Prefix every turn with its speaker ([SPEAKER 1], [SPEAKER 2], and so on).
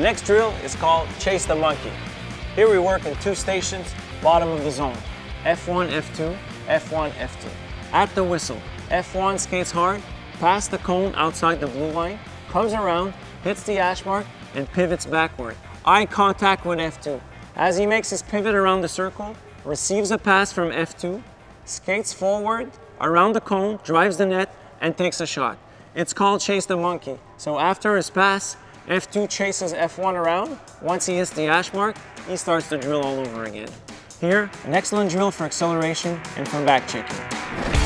[SPEAKER 1] next drill is called Chase the Monkey. Here we work in 2 stations, bottom of the zone. F1, F2, F1, F2. At the whistle, F1 skates hard, past the cone outside the blue line, comes around, hits the hash mark, and pivots backward. Eye contact with F2. As he makes his pivot around the circle, receives a pass from F2, skates forward, around the cone, drives the net, and takes a shot. It's called Chase the Monkey. So after his pass, F2 chases F1 around. Once he hits the hash mark, he starts the drill all over again. Here, an excellent drill for acceleration and for back checking.